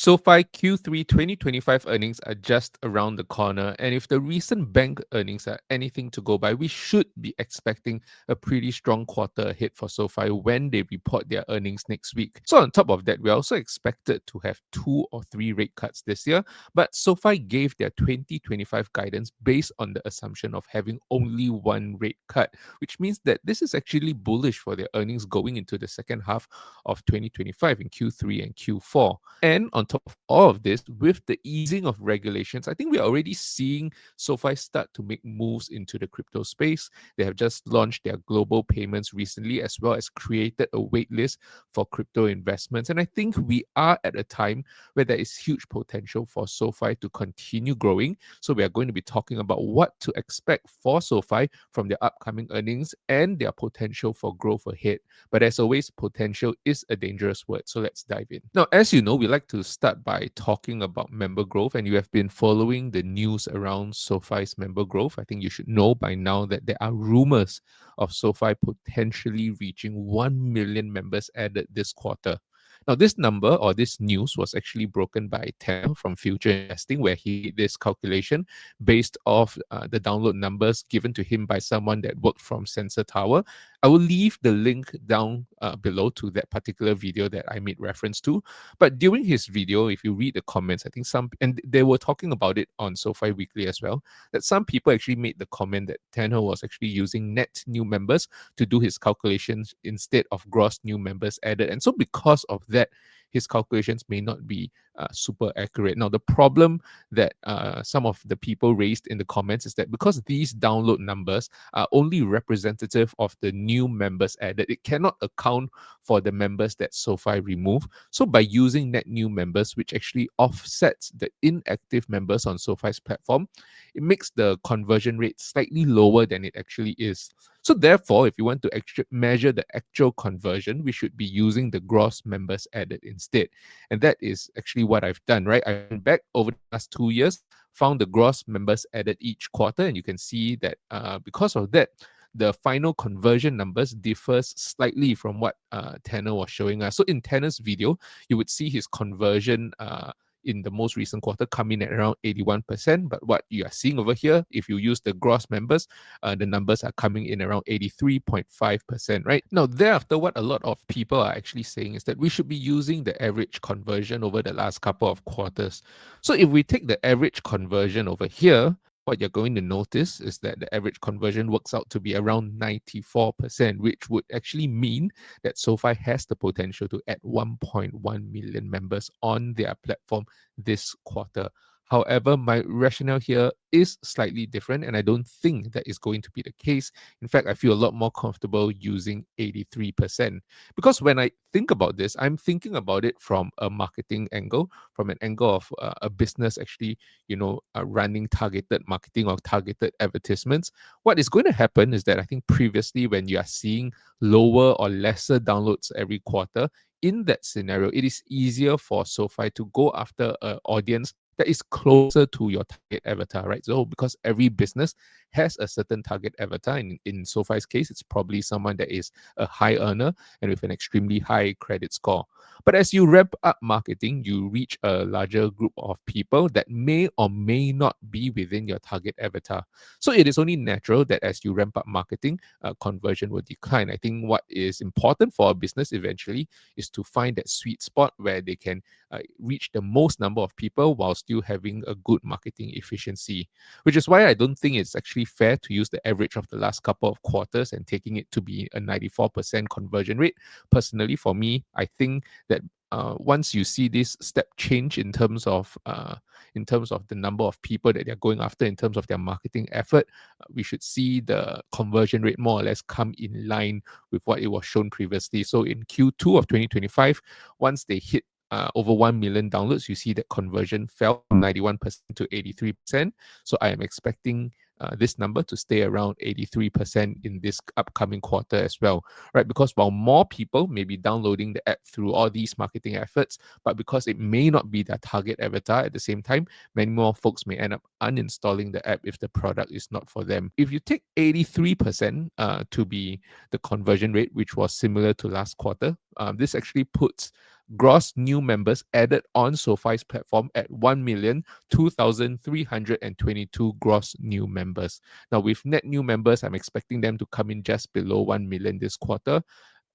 SOFI Q3 2025 earnings are just around the corner, and if the recent bank earnings are anything to go by, we should be expecting a pretty strong quarter ahead for SOFI when they report their earnings next week. So, on top of that, we're also expected to have 2 or 3 rate cuts this year, but SOFI gave their 2025 guidance based on the assumption of having only 1 rate cut, which means that this is actually bullish for their earnings going into the second half of 2025 in Q3 and Q4. And on top of all of this, with the easing of regulations, I think we're already seeing SoFi start to make moves into the crypto space. They have just launched their global payments recently, as well as created a waitlist for crypto investments. And I think we are at a time where there is huge potential for SoFi to continue growing. So we are going to be talking about what to expect for SoFi from their upcoming earnings and their potential for growth ahead. But as always, potential is a dangerous word. So let's dive in. Now, as you know, we like to start by talking about member growth, and you have been following the news around SoFi's member growth. I think you should know by now that there are rumors of SoFi potentially reaching 1 million members added this quarter. Now, this number or this news was actually broken by Tanner from Future Investing, where he did this calculation based off the download numbers given to him by someone that worked from Sensor Tower. I will leave the link down below to that particular video that I made reference to. But during his video, if you read the comments, I think and they were talking about it on SoFi Weekly as well, that some people actually made the comment that Tanner was actually using net new members to do his calculations instead of gross new members added. And so because of that, his calculations may not be super accurate. Now, the problem that some of the people raised in the comments is that because these download numbers are only representative of the new members added, it cannot account for the members that SoFi remove. So by using net new members, which actually offsets the inactive members on SoFi's platform, it makes the conversion rate slightly lower than it actually is. So therefore, if you want to measure the actual conversion, we should be using the gross members added instead. And that is actually what I've done, right? I went back over the last 2 years, found the gross members added each quarter, and you can see that because of that, the final conversion numbers differs slightly from what Tanner was showing us. So in Tanner's video, you would see his conversion in the most recent quarter come in at around 81%. But what you are seeing over here, if you use the gross members, the numbers are coming in around 83.5%, right? Now, thereafter, what a lot of people are actually saying is that we should be using the average conversion over the last couple of quarters. So if we take the average conversion over here, what you're going to notice is that the average conversion works out to be around 94%, which would actually mean that SoFi has the potential to add 1.1 million members on their platform this quarter. However, my rationale here is slightly different, and I don't think that is going to be the case. In fact, I feel a lot more comfortable using 83%. Because when I think about this, I'm thinking about it from a marketing angle, from an angle of a business actually, running targeted marketing or targeted advertisements. What is going to happen is that I think previously when you are seeing lower or lesser downloads every quarter, in that scenario, it is easier for SoFi to go after an audience that is closer to your target avatar, right? So because every business has a certain target avatar, in SoFi's case, it's probably someone that is a high earner and with an extremely high credit score. But as you ramp up marketing, you reach a larger group of people that may or may not be within your target avatar. So it is only natural that as you ramp up marketing, conversion will decline. I think what is important for a business eventually is to find that sweet spot where they can reach the most number of people while still having a good marketing efficiency, which is why I don't think it's actually fair to use the average of the last couple of quarters and taking it to be a 94% conversion rate. Personally, for me, I think that once you see this step change in terms of the number of people that they're going after, in terms of their marketing effort, we should see the conversion rate more or less come in line with what it was shown previously. So in Q2 of 2025, once they hit over 1 million downloads, you see that conversion fell from 91% to 83%. So I am expecting this number to stay around 83% in this upcoming quarter as well, right? Because while more people may be downloading the app through all these marketing efforts, but because it may not be their target avatar at the same time, many more folks may end up uninstalling the app if the product is not for them. If you take 83% to be the conversion rate, which was similar to last quarter, this actually puts gross new members added on SOFI's platform at 1,02,322 gross new members. Now, with net new members, I'm expecting them to come in just below 1 million this quarter.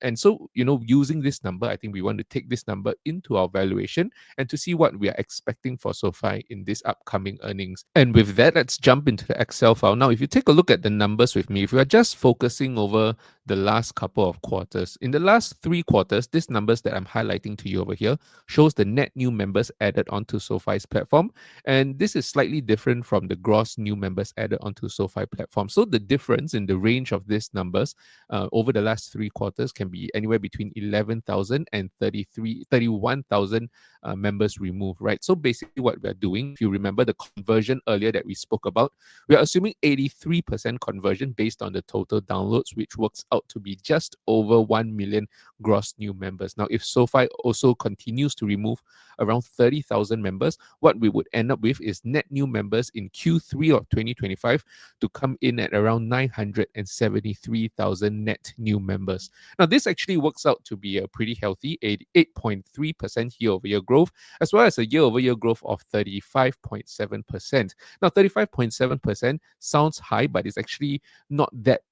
And so, using this number, I think we want to take this number into our valuation and to see what we are expecting for SOFI in this upcoming earnings. And with that, let's jump into the Excel file. Now, if you take a look at the numbers with me, if we are just focusing over the last couple of quarters, in the last 3 quarters, these numbers that I'm highlighting to you over here shows the net new members added onto SOFI's platform. And this is slightly different from the gross new members added onto SOFI platform. So the difference in the range of these numbers over the last 3 quarters can be anywhere between 11,000 and 31,000 members removed, right? So basically what we're doing, if you remember the conversion earlier that we spoke about, we are assuming 83% conversion based on the total downloads, which works out to be just over 1 million gross new members. Now, if SOFI also continues to remove around 30,000 members, what we would end up with is net new members in Q3 of 2025 to come in at around 973,000 net new members. Now, this actually works out to be a pretty healthy 8.3% year-over-year growth, as well as a year-over-year growth of 35.7%. Now, 35.7% sounds high, but it's actually not that,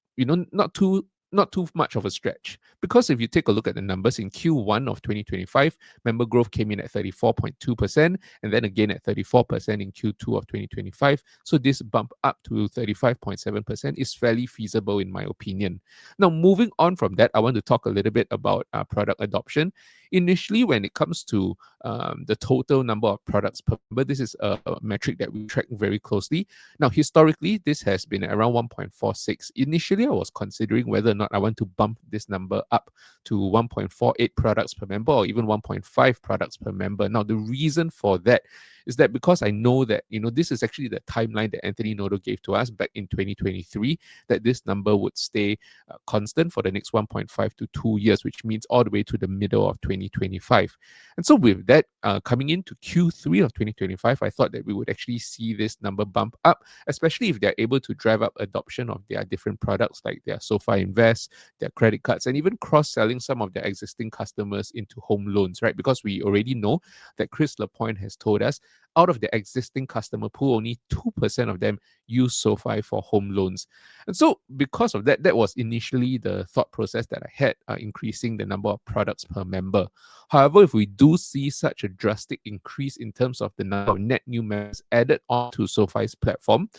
not too much of a stretch. Because if you take a look at the numbers in Q1 of 2025, member growth came in at 34.2%, and then again at 34% in Q2 of 2025. So this bump up to 35.7% is fairly feasible in my opinion. Now, moving on from that, I want to talk a little bit about product adoption. Initially, when it comes to the total number of products per member, this is a metric that we track very closely. Now, historically, this has been around 1.46. Initially, I was considering whether or not I want to bump this number up to 1.48 products per member or even 1.5 products per member. Now, the reason for that is that because I know that, this is actually the timeline that Anthony Noto gave to us back in 2023, that this number would stay constant for the next 1.5 to 2 years, which means all the way to the middle of 2025. And so with that, coming into Q3 of 2025, I thought that we would actually see this number bump up, especially if they're able to drive up adoption of their different products like their SOFI Invest, their credit cards, and even cross-selling some of their existing customers into home loans, right? Because we already know that Chris Lapointe has told us out of the existing customer pool, only 2% of them use SOFI for home loans. And so because of that, that was initially the thought process that I had, increasing the number of products per member. However, if we do see such a drastic increase in terms of the number of net new members added onto SOFI's platform,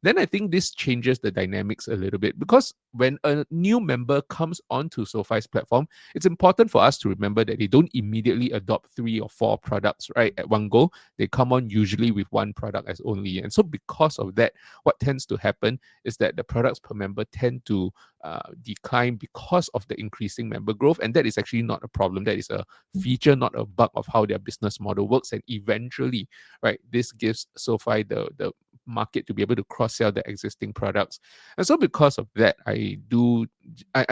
then I think this changes the dynamics a little bit, because when a new member comes onto SOFI's platform, it's important for us to remember that they don't immediately adopt 3 or 4 products, right, at one go. They come on usually with one product as only. And so because of that, what tends to happen is that the products per member tend to decline because of the increasing member growth. And that is actually not a problem. That is a feature, not a bug of how their business model works. And eventually, right, this gives SOFI the market to be able to cross-sell the existing products. And so because of that, I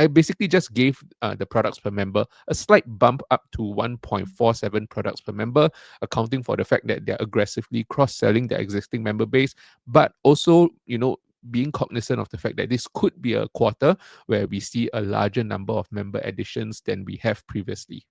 basically just gave the products per member a slight bump up to 1.47 products per member, accounting for the fact that they're aggressively cross-selling their existing member base, but also, being cognizant of the fact that this could be a quarter where we see a larger number of member additions than we have previously.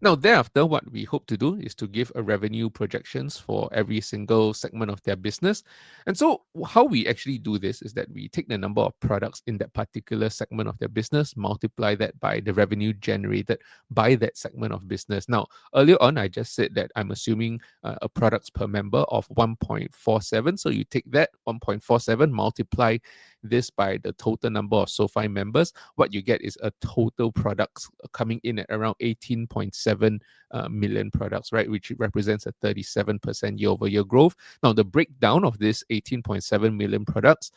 Now, thereafter, what we hope to do is to give a revenue projections for every single segment of their business. And so how we actually do this is that we take the number of products in that particular segment of their business, multiply that by the revenue generated by that segment of business. Now, earlier on, I just said that I'm assuming a products per member of 1.47. So you take that 1.47, multiply this by the total number of SOFI members, what you get is a total products coming in at around 18.7 million products, right? Which represents a 37% year-over-year growth. Now, the breakdown of this 18.7 million products,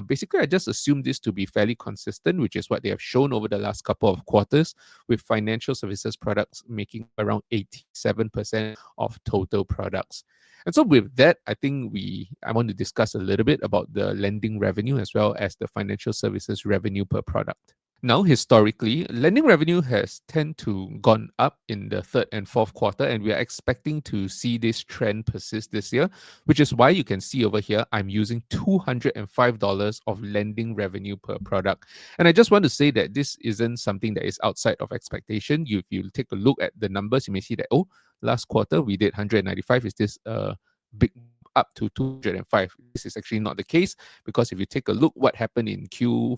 basically, I just assume this to be fairly consistent, which is what they have shown over the last couple of quarters, with financial services products making around 87% of total products. And so with that, I think I want to discuss a little bit about the lending revenue as well as the financial services revenue per product. Now, historically, lending revenue has tend to gone up in the third and fourth quarter, and we are expecting to see this trend persist this year, which is why you can see over here, I'm using $205 of lending revenue per product. And I just want to say that this isn't something that is outside of expectation. If you take a look at the numbers, you may see that, oh, last quarter we did 195. Is this a big up to 205? This is actually not the case, because if you take a look what happened in Q2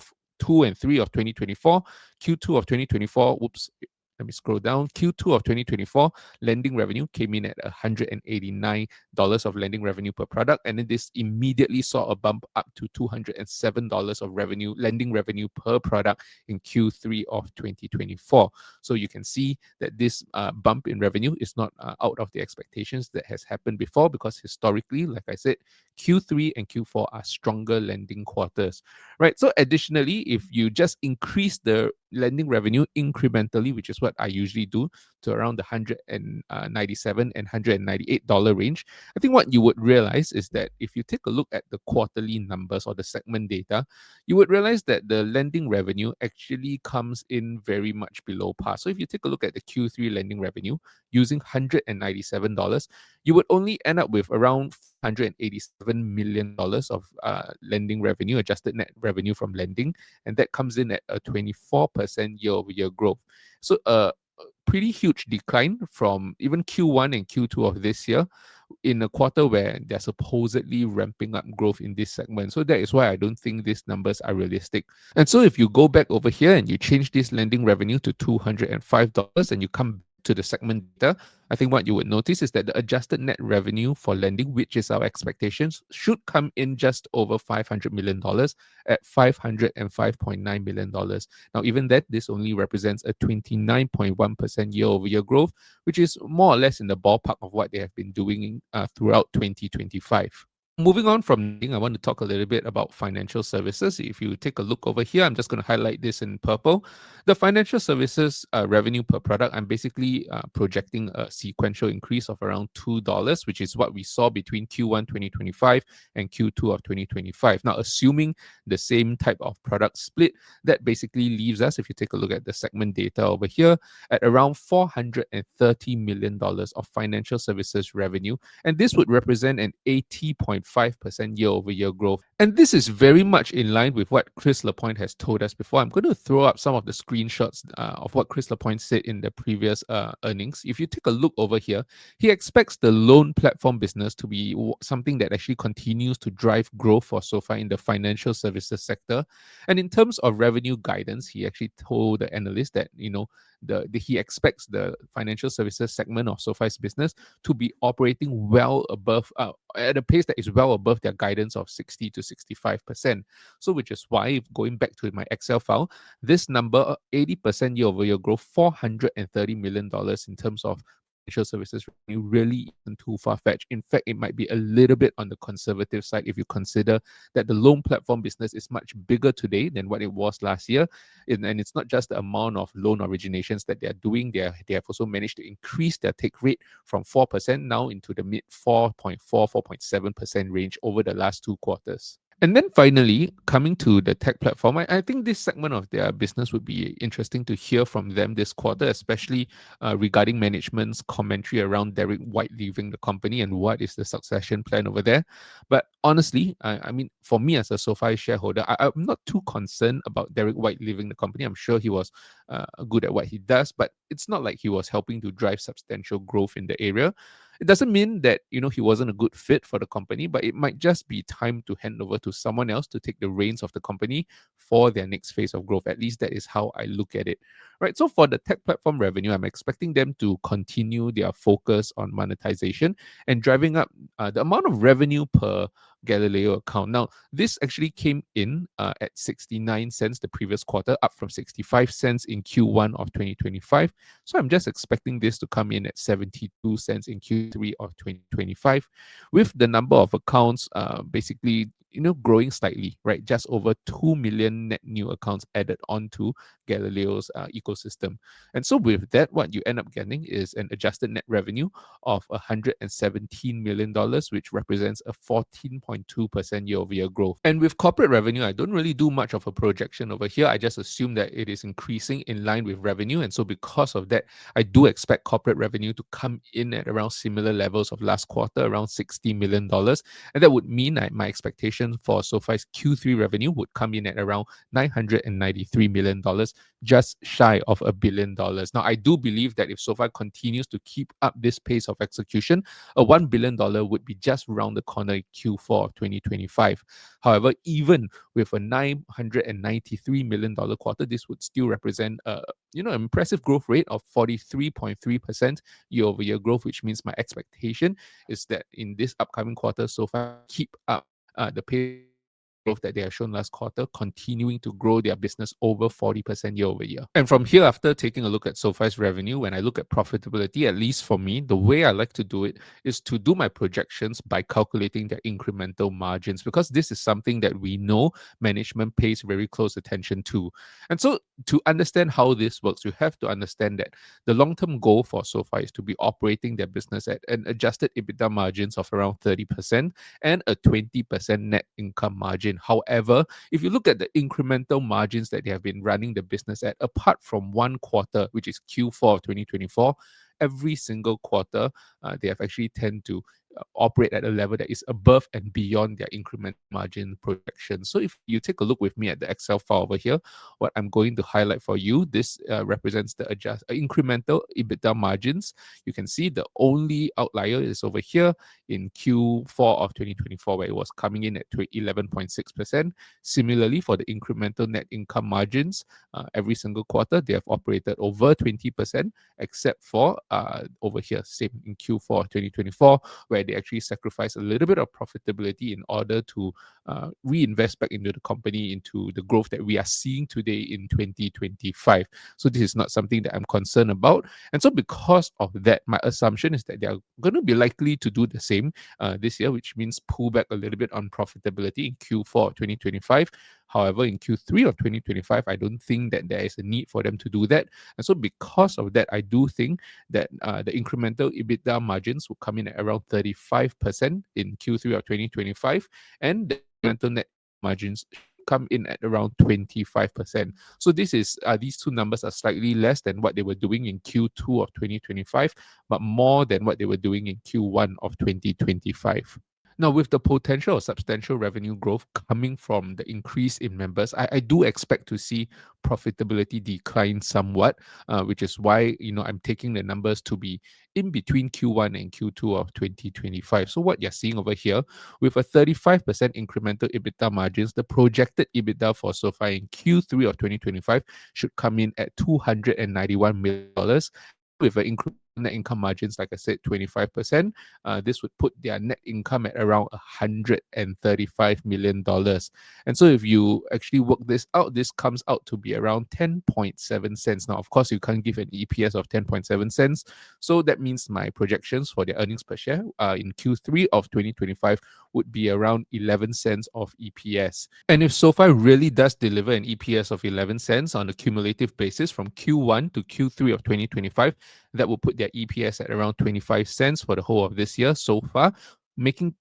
and 3 of 2024, Q2 of 2024, whoops, let me scroll down. Q2 of 2024, lending revenue came in at $189 of lending revenue per product. And then this immediately saw a bump up to $207 of revenue, lending revenue per product in Q3 of 2024. So you can see that this bump in revenue is not out of the expectations that has happened before, because historically, like I said, Q3 and Q4 are stronger lending quarters, right? So additionally, if you just increase the lending revenue incrementally, which is what I usually do, to around the $197 and $198 range, I think what you would realize is that if you take a look at the quarterly numbers or the segment data, you would realize that the lending revenue actually comes in very much below par. So if you take a look at the Q3 lending revenue using $197, you would only end up with around $187 million of lending revenue, adjusted net revenue from lending, and that comes in at a 24% year-over-year growth. So a pretty huge decline from even Q1 and Q2 of this year, in a quarter where they're supposedly ramping up growth in this segment. So that is why I don't think these numbers are realistic. And so if you go back over here and you change this lending revenue to $205 and you come to the segment data, I think what you would notice is that the adjusted net revenue for lending, which is our expectations, should come in just over $500 million at $505.9 million. Now, even that, this only represents a 29.1% year-over-year growth, which is more or less in the ballpark of what they have been doing throughout 2025. Moving on from lending, I want to talk a little bit about financial services. If you take a look over here, I'm just going to highlight this in purple. The financial services revenue per product, I'm basically projecting a sequential increase of around $2, which is what we saw between Q1 2025 and Q2 of 2025. Now, assuming the same type of product split, that basically leaves us, if you take a look at the segment data over here, at around $430 million of financial services revenue. And this would represent an 80.5% year-over-year growth. And this is very much in line with what Chris Lapointe has told us before. I'm going to throw up some of the screenshots of what Chris Lapointe said in the previous earnings. If you take a look over here, he expects the loan platform business to be something that actually continues to drive growth for SOFI in the financial services sector. And in terms of revenue guidance, he actually told the analyst that, he expects the financial services segment of SOFI's business to be operating well above, at a pace that is well above their guidance of 60 to 65%. So, which is why, going back to my Excel file, this number, 80% year-over-year growth, $430 million in terms of financial services revenue, really isn't too far-fetched. In fact, it might be a little bit on the conservative side if you consider that the loan platform business is much bigger today than what it was last year. And it's not just the amount of loan originations that they are doing. They have also managed to increase their take rate from 4% now into the mid 4.4, 4.7% range over the last 2 quarters. And then finally, coming to the tech platform, I think this segment of their business would be interesting to hear from them this quarter, especially regarding management's commentary around Derek White leaving the company and what is the succession plan over there. But honestly, I mean, for me as a SOFI shareholder, I'm not too concerned about Derek White leaving the company. I'm sure he was good at what he does, but it's not like he was helping to drive substantial growth in the area. It doesn't mean that he wasn't a good fit for the company, but it might just be time to hand over to someone else to take the reins of the company for their next phase of growth. At least that is how I look at it. Right. So for the tech platform revenue, I'm expecting them to continue their focus on monetization and driving up the amount of revenue per Galileo account. Now, this actually came in at 69 cents the previous quarter, up from 65 cents in Q1 of 2025. So I'm just expecting this to come in at 72 cents in Q3 of 2025, with the number of accounts basically growing slightly, right? Just over 2 million net new accounts added onto Galileo's ecosystem. And so with that, what you end up getting is an adjusted net revenue of $117 million, which represents a 14.2% year-over-year growth. And with corporate revenue, I don't really do much of a projection over here. I just assume that it is increasing in line with revenue. And so because of that, I do expect corporate revenue to come in at around similar levels of last quarter, around $60 million. And that would mean that my expectation for SOFI's Q3 revenue would come in at around $993 million, just shy of $1 billion. Now, I do believe that if SOFI continues to keep up this pace of execution, a $1 billion would be just around the corner in Q4 of 2025. However, even with a $993 million quarter, this would still represent an impressive growth rate of 43.3% year-over-year growth, which means my expectation is that in this upcoming quarter, SOFI keep up the pace growth that they have shown last quarter, continuing to grow their business over 40% year over year. And from here, after taking a look at SOFI's revenue, when I look at profitability, at least for me, the way I like to do it is to do my projections by calculating their incremental margins, because this is something that we know management pays very close attention to. And so to understand how this works, you have to understand that the long-term goal for SOFI is to be operating their business at an adjusted EBITDA margins of around 30% and a 20% net income margin. However, if you look at the incremental margins that they have been running the business at, apart from one quarter, which is Q4 of 2024, every single quarter, they have actually tend to operate at a level that is above and beyond their incremental margin projections. So if you take a look with me at the Excel file over here, what I'm going to highlight for you, this represents the incremental EBITDA margins. You can see the only outlier is over here in Q4 of 2024, where it was coming in at 11.6%. Similarly, for the incremental net income margins, every single quarter they have operated over 20%, except for over here, same in Q4 of 2024, where they actually sacrifice a little bit of profitability in order to reinvest back into the company, into the growth that we are seeing today in 2025. So this is not something that I'm concerned about. And so because of that, my assumption is that they are going to be likely to do the same this year, which means pull back a little bit on profitability in Q4 of 2025. However, in Q3 of 2025, I don't think that there is a need for them to do that. And so because of that, I do think that the incremental EBITDA margins will come in at around 35% in Q3 of 2025, and the incremental net margins come in at around 25%. So these two numbers are slightly less than what they were doing in Q2 of 2025, but more than what they were doing in Q1 of 2025. Now, with the potential of substantial revenue growth coming from the increase in members, I do expect to see profitability decline somewhat, which is why I'm taking the numbers to be in between Q1 and Q2 of 2025. So what you're seeing over here, with a 35% incremental EBITDA margins, the projected EBITDA for SOFI in Q3 of 2025 should come in at $291 million. With an incremental net income margins, like I said, 25%, this would put their net income at around $135 million. And so if you actually work this out, this comes out to be around 10.7 cents. Now, of course, you can't give an EPS of 10.7 cents. So that means my projections for the earnings per share in Q3 of 2025 would be around 11 cents of EPS. And if SOFI really does deliver an EPS of 11 cents on a cumulative basis from Q1 to Q3 of 2025, that will put their EPS at around 25 cents for the whole of this year so far,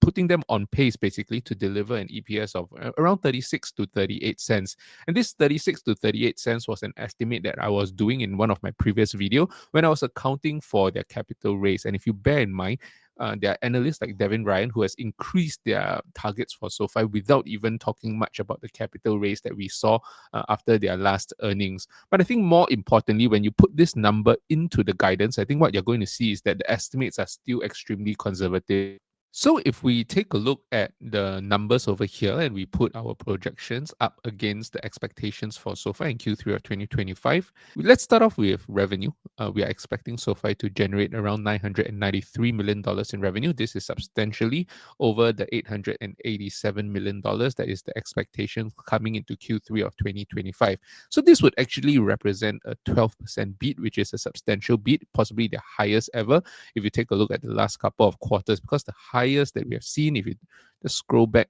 putting them on pace basically to deliver an EPS of around 36 to 38 cents. And this 36 to 38 cents was an estimate that I was doing in one of my previous video when I was accounting for their capital raise. And if you bear in mind, there are analysts like Devin Ryan who has increased their targets for SOFI without even talking much about the capital raise that we saw after their last earnings. But I think more importantly, when you put this number into the guidance, I think what you're going to see is that the estimates are still extremely conservative. So if we take a look at the numbers over here and we put our projections up against the expectations for SOFI in Q3 of 2025, let's start off with revenue. We are expecting SOFI to generate around $993 million in revenue. This is substantially over the $887 million that is the expectation coming into Q3 of 2025. So this would actually represent a 12% beat, which is a substantial beat, possibly the highest ever if you take a look at the last couple of quarters, because the highest that we have seen, if you just scroll back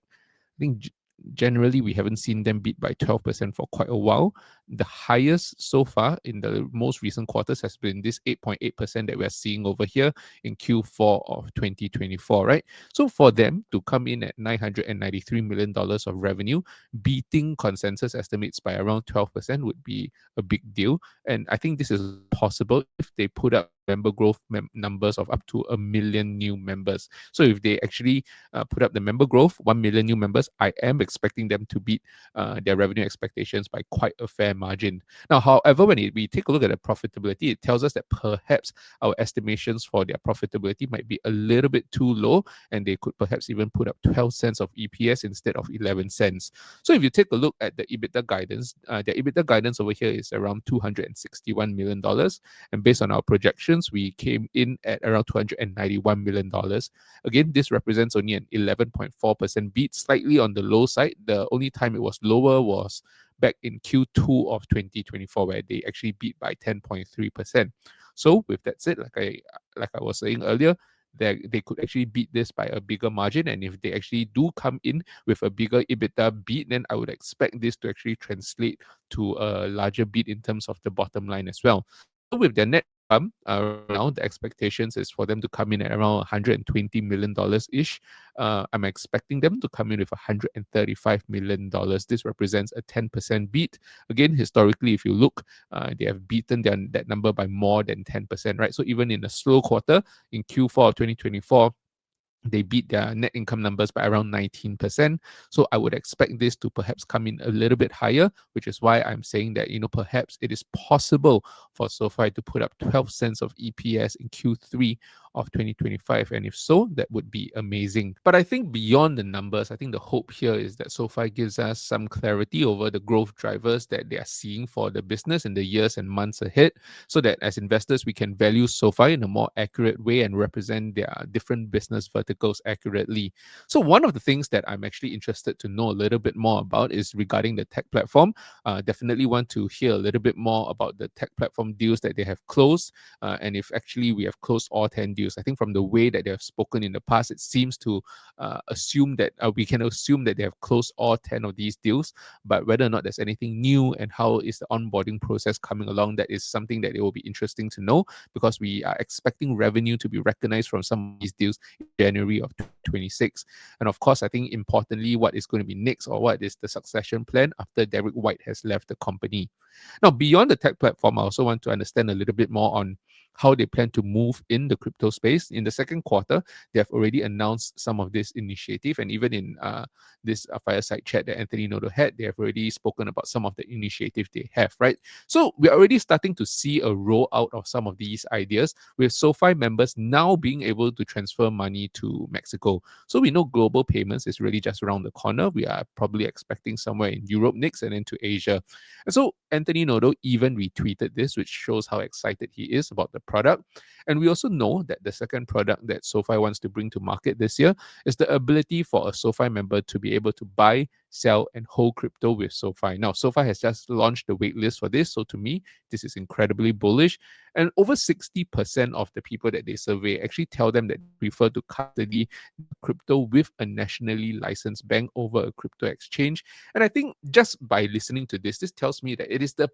I think generally we haven't seen them beat by 12% for quite a while. The highest so far in the most recent quarters has been this 8.8% that we're seeing over here in Q4 of 2024, right? So for them to come in at $993 million of revenue, beating consensus estimates by around 12% would be a big deal. And I think this is possible if they put up member growth numbers of up to 1 million new members. So if they actually put up the member growth, 1 million new members, I am expecting them to beat their revenue expectations by quite a fair margin. Now, however, when we take a look at the profitability, it tells us that perhaps our estimations for their profitability might be a little bit too low, and they could perhaps even put up 12 cents of EPS instead of 11 cents. So if you take a look at the EBITDA guidance, their EBITDA guidance over here is around $261 million. And based on our projections, we came in at around $291 million. Again, this represents only an 11.4% beat, slightly on the low side. The only time it was lower was back in Q2 of 2024, where they actually beat by 10.3%. So with that said, like I was saying earlier, they could actually beat this by a bigger margin. And if they actually do come in with a bigger EBITDA beat, then I would expect this to actually translate to a larger beat in terms of the bottom line as well. So with their net income, right now the expectations is for them to come in at around $120 million ish. I'm expecting them to come in with $135 million. This represents a 10% beat. Again, historically, if you look, they have beaten that number by more than 10%, right? So even in a slow quarter in Q4 of 2024, they beat their net income numbers by around 19%. So I would expect this to perhaps come in a little bit higher, which is why I'm saying that, perhaps it is possible for SOFI to put up 12 cents of EPS in Q3 of 2025. And if so, that would be amazing. But I think beyond the numbers, I think the hope here is that SOFI gives us some clarity over the growth drivers that they are seeing for the business in the years and months ahead, so that as investors, we can value SOFI in a more accurate way and represent their different business verticals accurately. So one of the things that I'm actually interested to know a little bit more about is regarding the tech platform. Definitely want to hear a little bit more about the tech platform deals that they have closed, and if actually we have closed all 10 deals. I think from the way that they have spoken in the past, it seems to assume that we can assume that they have closed all 10 of these deals, but whether or not there's anything new and how is the onboarding process coming along, that is something that it will be interesting to know, because we are expecting revenue to be recognized from some of these deals in January of 2026. And of course, I think importantly, what is going to be next, or what is the succession plan after Derek White has left the company. Now, beyond the tech platform, I also want to understand a little bit more on how they plan to move in the crypto space. In the second quarter, they have already announced some of this initiative, and even in this fireside chat that Anthony Noto had, they have already spoken about some of the initiatives they have, right? So we're already starting to see a rollout of some of these ideas, with SOFI members now being able to transfer money to Mexico. So we know global payments is really just around the corner. We are probably expecting somewhere in Europe next, and then to Asia. And so Anthony Noto even retweeted this, which shows how excited he is about the product. And we also know that the second product that SOFI wants to bring to market this year is the ability for a SOFI member to be able to buy, sell, and hold crypto with SOFI. Now, SOFI has just launched the waitlist for this. So to me, this is incredibly bullish. And over 60% of the people that they survey actually tell them that they prefer to custody crypto with a nationally licensed bank over a crypto exchange. And I think just by listening to this tells me that it is the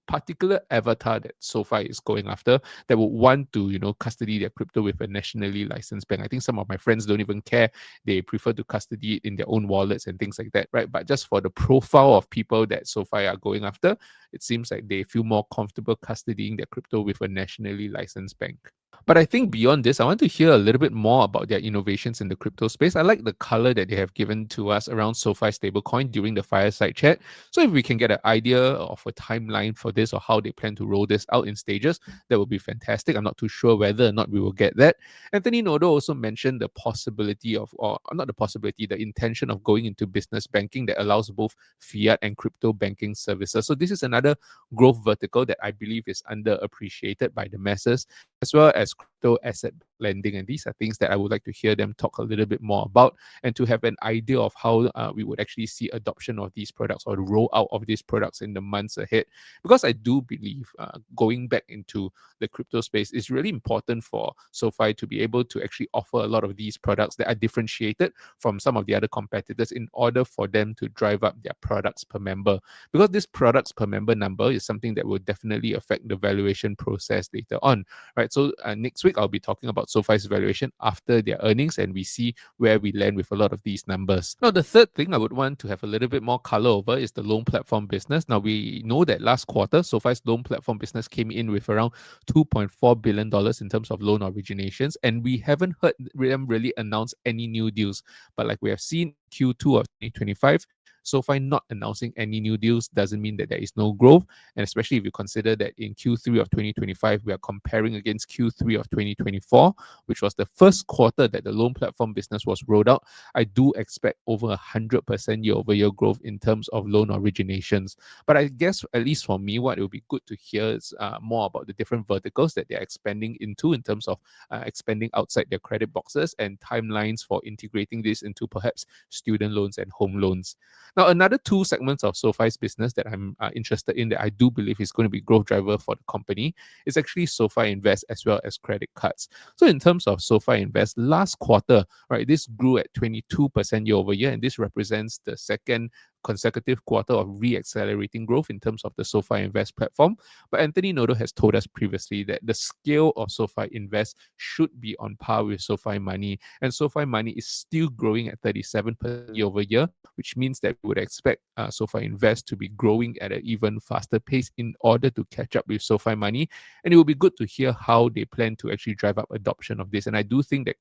particular avatar that SOFI is going after that would want to, custody their crypto with a nationally licensed bank. I think some of my friends don't even care. They prefer to custody it in their own wallets and things like that, right? But just for the profile of people that SOFI are going after, it seems like they feel more comfortable custodying their crypto with a nationally licensed bank. But I think beyond this, I want to hear a little bit more about their innovations in the crypto space. I like the color that they have given to us around SOFI stablecoin during the fireside chat. So if we can get an idea of a timeline for this, or how they plan to roll this out in stages, that would be fantastic. I'm not too sure whether or not we will get that. Anthony Noto also mentioned the possibility of, or not the possibility, the intention of going into business banking that allows both fiat and crypto banking services. So this is another growth vertical that I believe is underappreciated by the masses, as well as crypto asset lending. And these are things that I would like to hear them talk a little bit more about, and to have an idea of how we would actually see adoption of these products or the rollout of these products in the months ahead. Because I do believe going back into the crypto space is really important for SOFI to be able to actually offer a lot of these products that are differentiated from some of the other competitors in order for them to drive up their products per member. Because this products per member number is something that will definitely affect the valuation process later on, right? So next week I'll be talking about SOFI's valuation after their earnings, and we see where we land with a lot of these numbers. Now, the third thing I would want to have a little bit more color over is the loan platform business. Now, we know that last quarter, SOFI's loan platform business came in with around $2.4 billion in terms of loan originations, and we haven't heard them really announce any new deals. But like we have seen Q2 of 2025, SOFI not announcing any new deals doesn't mean that there is no growth. And especially if you consider that in Q3 of 2025, we are comparing against Q3 of 2024, which was the first quarter that the loan platform business was rolled out, I do expect over 100% year-over-year growth in terms of loan originations. But I guess, at least for me, what it would be good to hear is more about the different verticals that they're expanding into in terms of expanding outside their credit boxes, and timelines for integrating this into perhaps student loans and home loans. Now, another two segments of SOFI's business that I'm interested in, that I do believe is going to be growth driver for the company, is actually SOFI Invest as well as credit cards. So in terms of SOFI Invest, last quarter, right, this grew at 22% year over year, and this represents the second consecutive quarter of re-accelerating growth in terms of the SOFI Invest platform. But Anthony Noto has told us previously that the scale of SOFI Invest should be on par with SOFI Money, and SOFI Money is still growing at 37% year over year, which means that we would expect SOFI Invest to be growing at an even faster pace in order to catch up with SOFI Money. And it will be good to hear how they plan to actually drive up adoption of this. And I do think that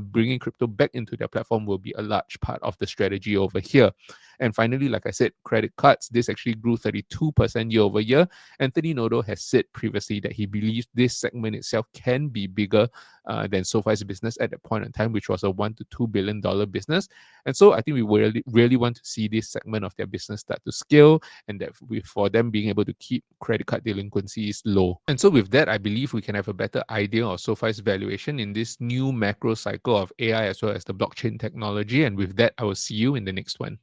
bringing crypto back into their platform will be a large part of the strategy over here. And finally, like I said, credit cards, this actually grew 32% year over year. Anthony Noto has said previously that he believes this segment itself can be bigger than SOFI's business at that point in time, which was a $1 to $2 billion business. And so I think we really want to see this segment of their business start to scale, and that for them being able to keep credit card delinquencies low. And so with that, I believe we can have a better idea of SOFI's valuation in this new macro cycle of AI as well as the blockchain technology. And with that, I will see you in the next one.